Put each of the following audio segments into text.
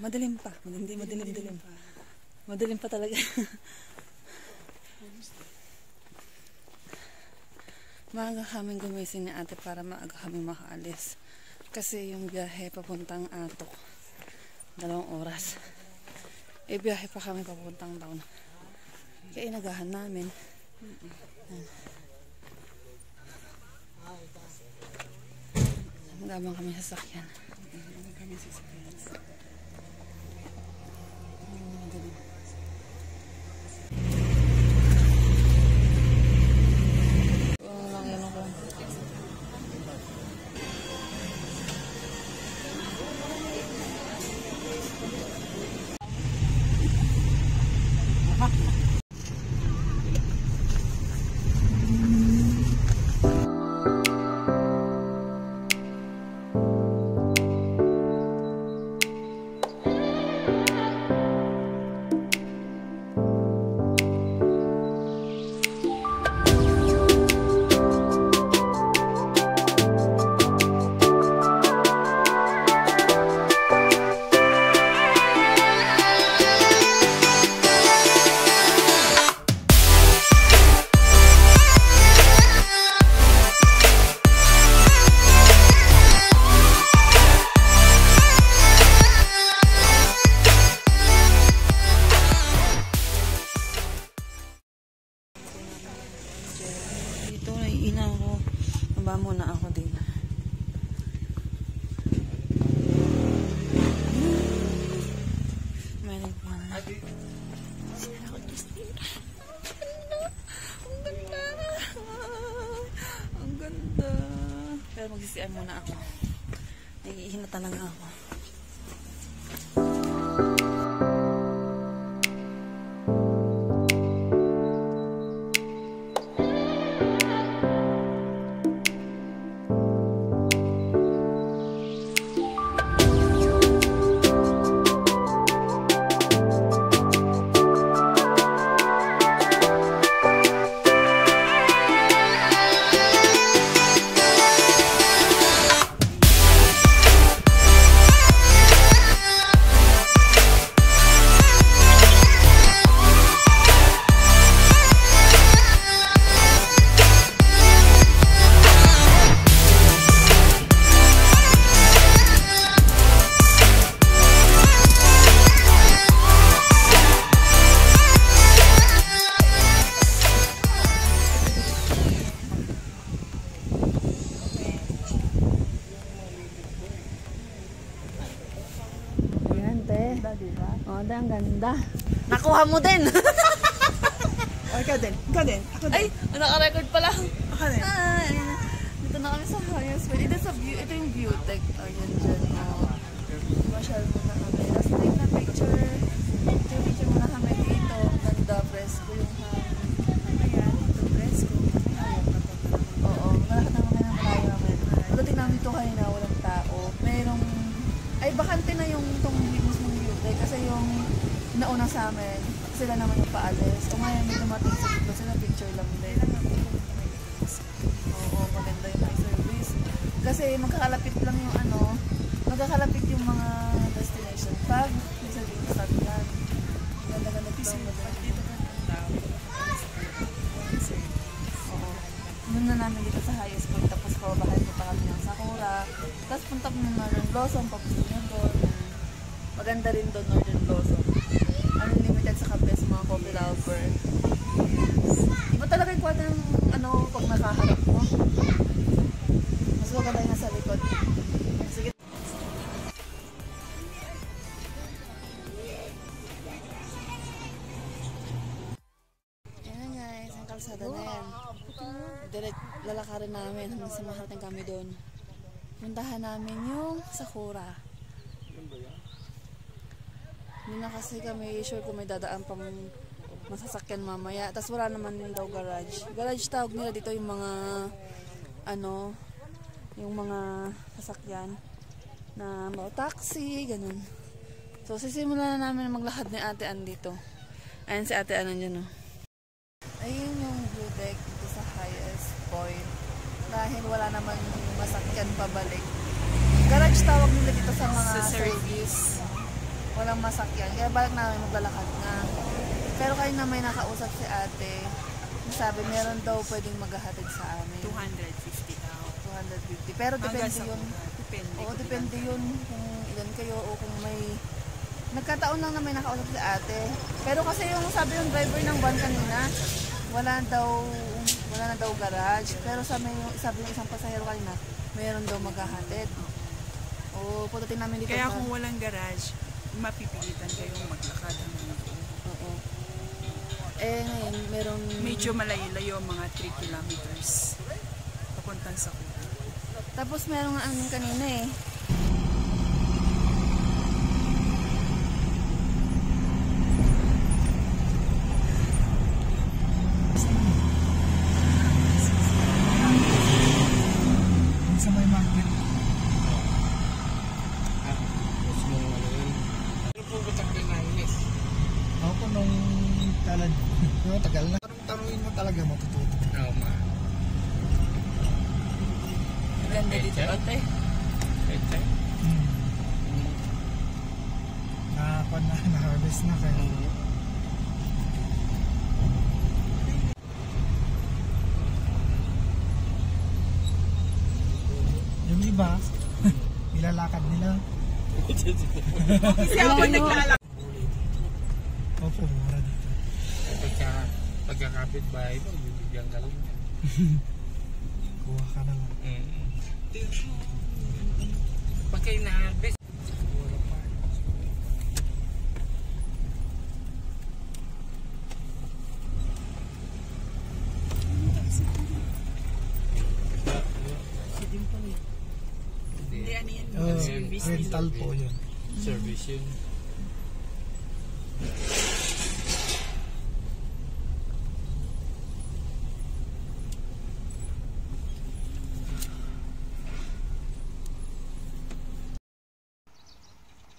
Madilim pa. Hindi madilim. Madilim pa talaga. Maaga kaming gumising ni ate para maaga kaming makaalis. Kasi yung biyahe papuntang Atok, 2 oras. Biyahe pa kami papuntang town. Kaya inagahan namin. Magabang kami sasakyan. Baba muna ako din. May nagpan. Ako Justin. Ang ganda. Pero magsisian muna ako. Naiihinata lang ako. Diba? Oh, ang ganda. Nakuha mo din. Ikaw din. Ako din. Ay, naka-record pala. Ako din. Ay, dito na kami sa highest. Ito yung view deck. Ayan dyan. Masyal muna kami. Last take na picture. Picture muna kami dito. Ang ganda. Fresco yung Ayan, ito fresco. Oo, malakad na kami ng malayo namin. Pagdating namin ito kanina, walang tao. Merong, ay bakante na yung itong mismong view deck. Kasi yung nauna sa amin, sila naman yung paalis. O ngayon may dumating sa dito, sila picture lang din. Oo, maganda yung high service. Kasi magkakalapit lang yung magkakalapit yung mga destination. Pag may service sa yan. Ganda-ganda dito. Dito ka ng tao. Oo. Doon na namin dito sa highest point. Tapos pababahan po pa kami ng Sakura. Tapos punta po ng Northern Blossom. Papunta nyo doon. Maganda rin doon Northern Blossom. Unlimited sa kape sa mga coffee lover. Iba talaga yung kwata ng pag nakaharap mo. Mas maganda yung nasa likod. Sige. Yan na guys, ang kalsada na yan. Direct lalakarin namin hanggang sa makarating kami doon. Puntahan namin yung Sakura. Hindi na kasi kami sure kung may dadaan pang masasakyan mamaya. Tapos wala naman din daw garage. Garage tawag nila dito yung mga yung mga sasakyan na mga taxi, ganun. So sisimulan na namin maglakad ni Ate Ann dito. Ayan si Ate Ann dyan, oh. Ayun yung view deck dito sa highest point. Dahil wala naman masakyan pabalik. Garage tawag nila dito sa mga service. walang masakyan. Kaya balik namin maglalakad nga. Pero kayo na may nakausap si ate, sabi meron daw pwedeng maghahatid sa amin. 250 daw. 250. Pero Hanggang depende sa yun. Depende. Oo, depende yun kung ilan kayo o kung may... Nagkataon lang na may nakausap si ate. Pero kasi yung sabi yung driver ng van kanina, wala na daw garage. Pero sabi yung isang pasahero kanina, meron daw maghahatid. O, putatin namin dito. Kaya kung walang garage, mapipilitan kayong maglakad hanggang doon. Oo. Eh, ngayon, meron... Medyo malayo-layo, mga 3 kilometers. Papuntang sa Kuya. Tapos meron nga anong kanina eh. Sa may magnet. Ako po nung talad. Pero tagal na. Tanungin mo talaga matututo. Oo, ma. Ganda dito ate. Pwede. Na-harvest na kayo. Yung iba, nilalakad nila. Kasi ako naglalakad. Opo, mura dito. Pagkakapit bahay mo, bibigyan ka lang. Kuha ka na lang. Pag kayo na-harvest, Hindi, ano yan? Oh, Service rental nila. po yun. service yun.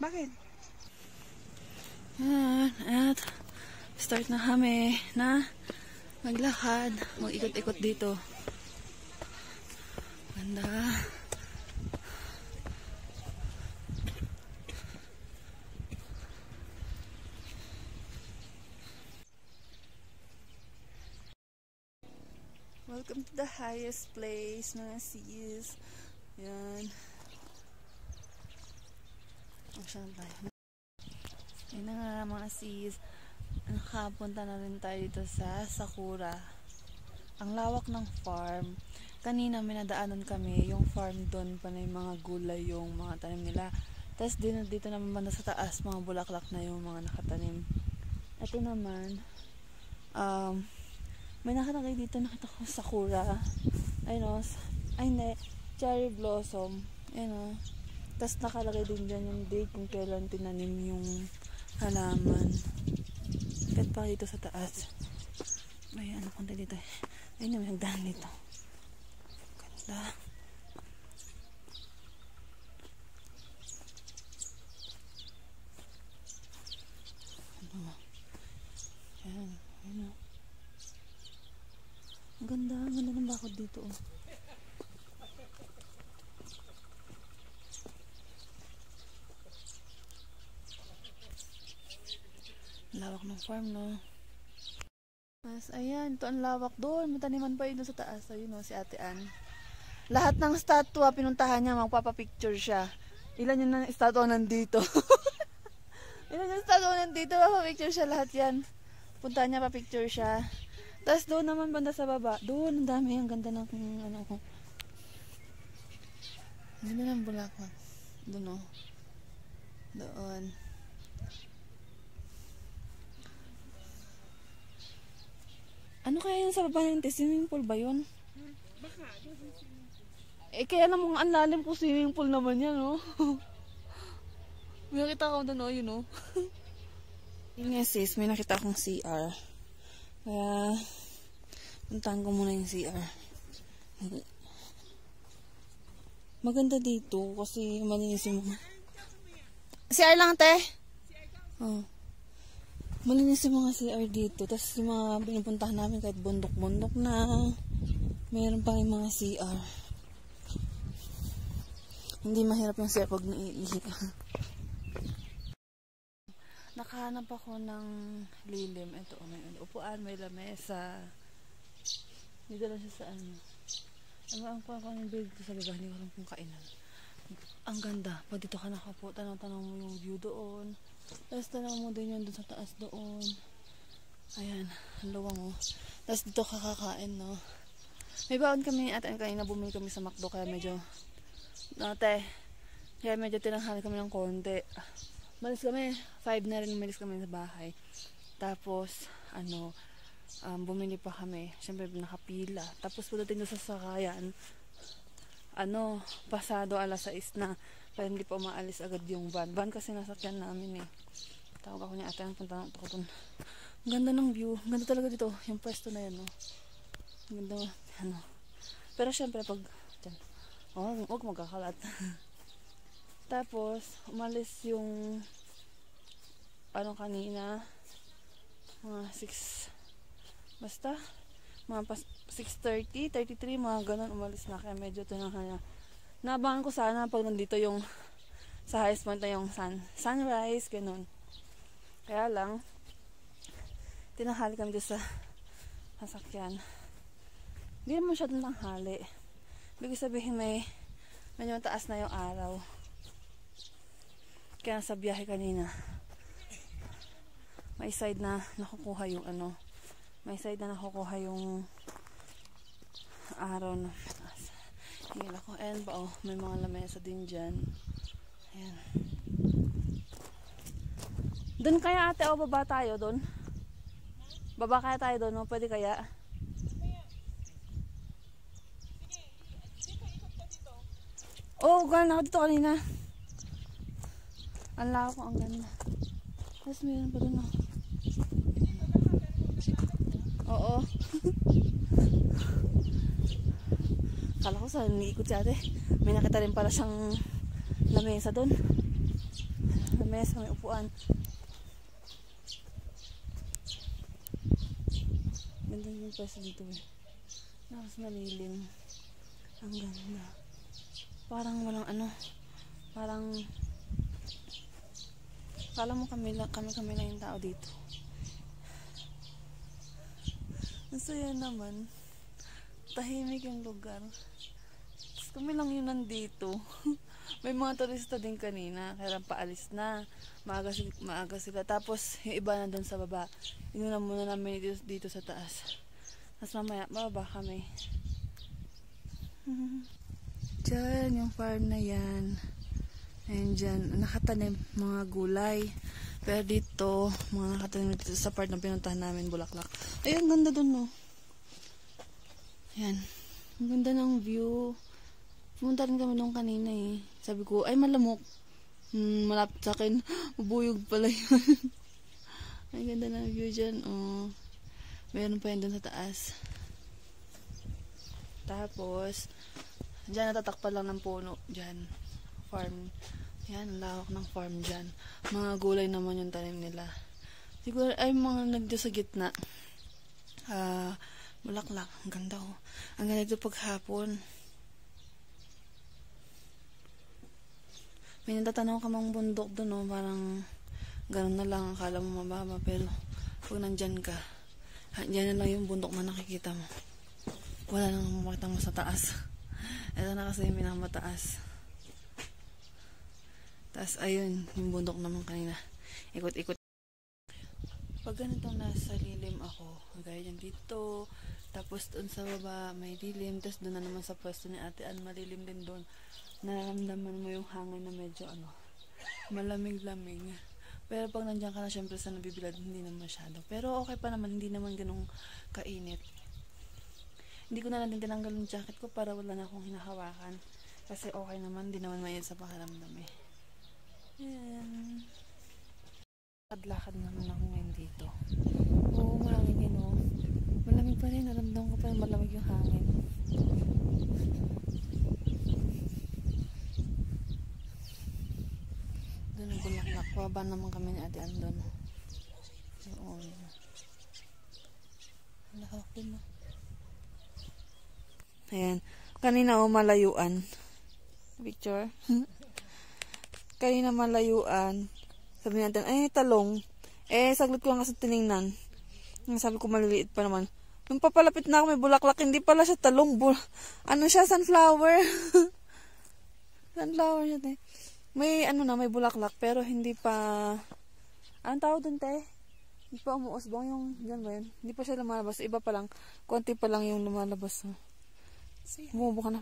Bakit? At start na kami na maglakad, mag-ikot-ikot dito. Ganda. Welcome to the highest place, mga sis. Yan. Saan tayo? Yan na nga mga sis. Nakapunta na rin tayo dito sa Sakura. Ang lawak ng farm. Kanina may nadaanan kami. Yung farm doon pa na yung mga gulay, yung mga tanim nila. Tapos dito naman banda sa taas, mga bulaklak na yung mga nakatanim. Ito naman, may nakita kayo dito, nakita ko Sakura. Ayun o. Ay hindi, cherry blossom. Ayun o. Tapos nakalagay din dyan yung date kung kailan tinanim yung halaman. Kahit pa dito sa taas. May ano konti dito. Ayun na, may hagdahan dito. Ganda. Ano? Yan. Ayun o. Ang ganda. Ang ganda ng bakod dito o. Lawak ng farm, no? Mas, ayan, ito ang lawak doon. Mataniman pa yun sa taas. Ayun, no, si Ate Ann. Lahat ng statua, pinuntahan niya, magpapapicture siya. Ilan yun ng statua nandito? Ilan yung statua nandito, magpapapicture siya lahat yan. Puntahan niya, papicture siya. Tapos doon naman, banda sa baba. Doon, ang dami, ang ganda ng, ano ko. Ang ganda ng bulaklak. Doon, no? Doon. Ano kaya yun sa baba ng swimming pool ba yun? Baka. Eh kaya namang ang lalim ko swimming pool naman yan, no? May nakita ko doon, yun, no? Yun nga sis, may nakita akong CR. Kaya, puntahan ko muna yung CR. Maganda dito kasi malinis yung mga... CR lang, te? Oh. Malinis yung mga CR dito. Tapos yung mga pinupuntahan namin kahit bundok-bundok na. Meron pa yung mga CR. Hindi mahirap yung CR pag naiihi. Nakahanap ako ng lilim. Ito, may upuan, may lamesa. Dito lang siya sa ano. Ang yung build ko sa baba, hindi ko alam kung kainan. Ang ganda. Pag dito ka nakapo, tanaw-tanaw mo yung view doon. Tapos tanaw mo din yun doon sa taas doon. Ayan, ang luwang oh. Tapos dito kakakain, no. May baon kami at kanina bumili kami sa McDo kaya medyo kaya medyo tinanghali kami ng konti. Malis kami, 5 na rin umalis kami sa bahay. Tapos bumili pa kami. Siyempre nakapila. Tapos pagdating doon sa sakayan, pasado alas 6 na. Pero hindi pa umaalis agad yung van. Van kasi nasakyan namin eh. Tawag ako ni ate, ang punta ako doon. Ang ganda ng view. Ang ganda talaga dito. Yung pwesto na yan, no. Ang ganda, Pero syempre pag, dyan, huwag magkakalat. Tapos, umalis yung, kanina, mga 6, basta, mga 6:30, 33, mga ganun, umalis na. Kaya medyo tinanghali na. Naabangan ko sana pag nandito yung, sa highest point na yung sunrise, ganun. Kaya lang, tinanghali kami dito sa sasakyan. Hindi naman masyadong tanghali. Ibig sabihin medyo mataas na yung araw. Kaya sa biyahe kanina, may side na nakukuha yung may side na nakukuha yung araw na mataas. Hingin ako. Ayan ba may mga lamesa din dyan. Ayan. Doon kaya ate baba tayo doon? Baba kaya tayo doon, no? Pwede kaya? Oo, galing ako dito kanina. Ang lako ko, ang ganda. Tapos mayroon pa doon, Oo. Kala ko sa niikot si ate. May nakita rin pala siyang lamesa doon. Lamesa, may upuan. Ganda yung pwesto dito eh. Tapos malilim. Ang ganda. Parang walang parang kala mo kami lang yung tao dito. Ang saya naman. Tahimik yung lugar. Tapos kami lang yun nandito. May mga turista din kanina. Kaya paalis na. Maaga sila. Tapos yung iba na doon sa baba. Inuna muna namin dito sa taas. Tapos mamaya, bababa kami. Diyan, yung farm na yan. Ayan dyan. Nakatanim mga gulay. Pero dito, mga nakatanim dito sa part na pinuntahan namin, bulaklak. Ayun, ganda dun, no. Ayan. Ang ganda ng view. Pumunta rin kami nung kanina eh. Sabi ko, ay malamok. Malapit sa akin. Mabuyog pala yun. Ay ganda ng view dyan. Oh. Mayroon pa yun dun sa taas. Tapos, dyan natatakpan lang ng puno. Dyan. Farm. Yan, lawak ng farm dyan. Mga gulay naman yung tanim nila. Siguro ay mga nagdo sa gitna. Bulaklak. Ang ganda oh. Ang ganda ito paghapon. May natatanaw ka mang bundok doon oh. Parang ganun na lang. Akala mo mababa. Pero pag nandyan ka, dyan na lang yung bundok na nakikita mo. Wala nang makita mo sa taas. Ito na kasi yung pinakamataas. Tapos ayun, yung bundok naman kanina. Ikot-ikot. Pag ganitong nasa lilim ako, gaya dyan dito, tapos doon sa baba may lilim, tapos doon na naman sa pwesto ni Ate Ann, malilim din doon. Nararamdaman mo yung hangin na medyo malamig-lamig. Pero pag nandiyan ka na syempre sa nabibilad, hindi naman masyado. Pero okay pa naman, hindi naman ganung kainit. Hindi ko na lang din tinanggal yung jacket ko para wala na akong hinahawakan. Kasi okay naman, hindi naman mainit sa pakiramdam eh. Ayan. Lakad naman ako ngayon dito. Oo, malamig yun oh. Malamig pa rin. Naramdam ko pa rin malamig yung hangin. Doon ang bulaklak. Waba naman kami ni Ate Ann doon. Oo. Lahok din oh. Ayan. Kanina oh, malayuan. Picture. Kanina malayuan. Sabi natin, ay talong. Eh, saglit ko lang kasi tinignan. Sabi ko maliliit pa naman. Nung papalapit na ako may bulaklak, hindi pala siya talong. Ano siya, sunflower. Sunflower siya, te. May may bulaklak, pero hindi pa... Anong tawag dun, te? Hindi pa umuusbong yung... Diyan ba yun? Hindi pa siya lumalabas. Iba pa lang. Konti pa lang yung lumalabas. Bumubo ka na.